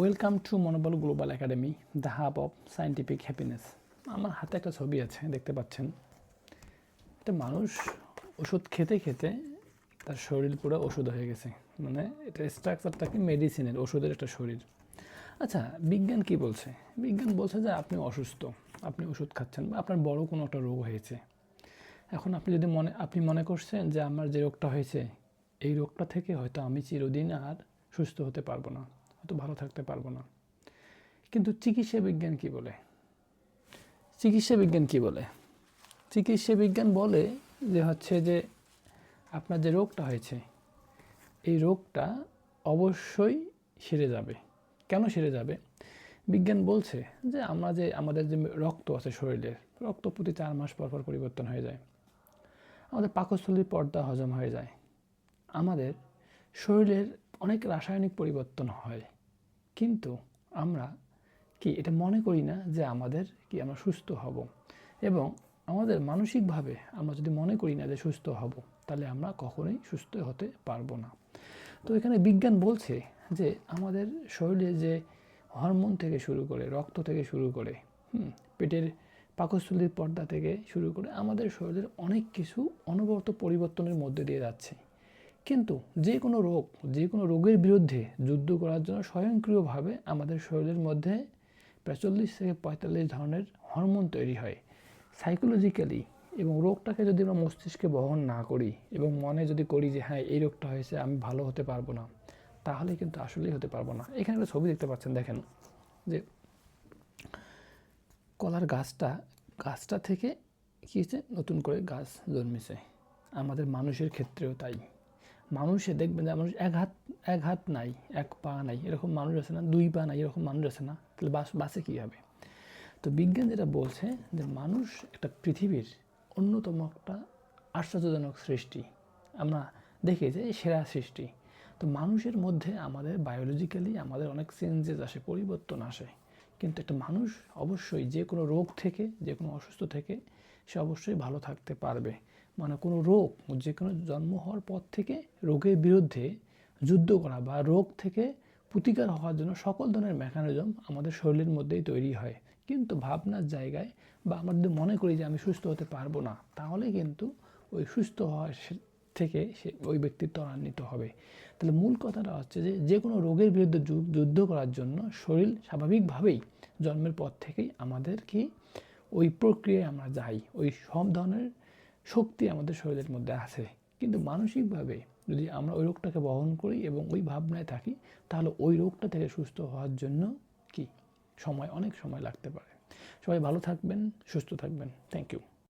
Welcome to মনোবল global academy, the hub of scientific happiness. আমার হাতে একটা ছবি আছে, দেখতে পাচ্ছেন। একটা মানুষ ওষুধ খেতে খেতে তার শরীর পুরো ওষুধ হয়ে গেছে, মানে এটা স্ট্রাকচারটা কি মেডিসিনের, ওষুধের একটা শরীর। আচ্ছা, বিজ্ঞান কি বলছে? বিজ্ঞান বলছে যে আপনি অসুস্থ, আপনি ওষুধ খাচ্ছেন বা আপনার বড় কোনো একটা রোগ হয়েছে। এখন আপনি মনে করছেন যে আমার যে রোগটা হয়েছে, এই রোগটা থেকে হয়তো আমি চিরদিন আর সুস্থ হতে পারবো না, হয়তো ভালো থাকতে পারবো না। কিন্তু চিকিৎসা বিজ্ঞান কি বলে? চিকিৎসা বিজ্ঞান কি বলে? চিকিৎসা বিজ্ঞান বলে যে আপনার যে রোগটা হয়েছে, এই রোগটা অবশ্যই সেরে যাবে। কেন সেরে যাবে? বিজ্ঞান বলছে যে আমাদের যে রক্ত আছে শরীরের, রক্ত প্রতি 4 মাস পর পর পরিবর্তন হয়ে যায়। আমাদের পাকস্থলীর পর্দা হজম হয়ে যায়। আমাদের শরীরের অনেক রাসায়নিক পরিবর্তন হয়, কিন্তু আমরা এটা মনে করি না যে আমরা সুস্থ হব। এবং আমাদের মানসিকভাবে আমরা যদি মনে করি না যে সুস্থ হব, তাহলে আমরা কখনোই সুস্থ হতে পারবো না। তো এখানে বিজ্ঞান বলছে যে আমাদের শরীরে যে হরমোন থেকে শুরু করে, রক্ত থেকে শুরু করে, পেটের পাকস্থলীর পর্দা থেকে শুরু করে আমাদের শরীরের অনেক কিছু অনবরত পরিবর্তনের মধ্যে দিয়ে যাচ্ছে। কিন্তু যে কোনো রোগের বিরুদ্ধে যুদ্ধ করার জন্য স্বয়ংক্রিয়ভাবে আমাদের শরীরের মধ্যে প্রায় 40 থেকে 45 ধরনের হরমোন তৈরি হয় সাইকোলজিক্যালি। এবং রোগটাকে যদি আমরা মস্তিষ্কে বহন না করি এবং মনে যদি করি যে হ্যাঁ এই রোগটা হয়েছে, আমি ভালো হতে পারবো না, তাহলে কিন্তু আসলেই হতে পারবো না। এখানে একটা ছবি দেখতে পাচ্ছেন, দেখেন যে কলার গাছটা থেকে কী হয়েছে, নতুন করে গাছ জন্মেছে। আমাদের মানুষের ক্ষেত্রেও তাই। মানুষে দেখবেন যে মানুষ এক হাত নাই, এক পা নাই, এরকম মানুষ আছে না, 2 পা নাই, এরকম মানুষ আছে না, তাহলে বাঁচে কীভাবে? তো বিজ্ঞান যেটা বলছে যে মানুষ একটা পৃথিবীর অন্যতম একটা আশ্চর্যজনক সৃষ্টি। আমরা দেখি যে সেরা সৃষ্টি। তো মানুষের মধ্যে আমাদের বায়োলজিক্যালি আমাদের অনেক চেঞ্জেস আসে, পরিবর্তন আসে। কিন্তু একটা মানুষ অবশ্যই যে কোনো রোগ থেকে, যে কোনো অসুস্থ থেকে সে অবশ্যই ভালো থাকতে পারবে। মানে কোনো রোগ, যে কোনো জন্ম হওয়ার পর থেকে রোগের বিরুদ্ধে যুদ্ধ করা বা রোগ থেকে প্রতিকার হওয়ার জন্য সকল ধরনের মেকানিজম আমাদের শরীরের মধ্যেই তৈরি হয়। কিন্তু ভাবনার জায়গায় বা আমরা যদি মনে করি যে আমি সুস্থ হতে পারবো না, তাহলে কিন্তু ওই সুস্থ হওয়ার থেকে ওই ব্যক্তির ত্বরান্বিত হবে। তাহলে মূল কথাটা হচ্ছে যে কোনো রোগের বিরুদ্ধে যুদ্ধ করার জন্য শরীর স্বাভাবিকভাবেই জন্মের পর থেকেই আমাদের ওই প্রক্রিয়ায় আমরা যাই, ওই সব ধরনের শক্তি আমাদের শরীরের মধ্যে আছে। কিন্তু মানসিকভাবে যদি আমরা ওই রোগটাকে বহন করি এবং ওই ভাবনায় থাকি, তাহলে ওই রোগটা থেকে সুস্থ হওয়ার জন্য অনেক সময় লাগতে পারে। সবাই ভালো থাকবেন, সুস্থ থাকবেন। Thank you.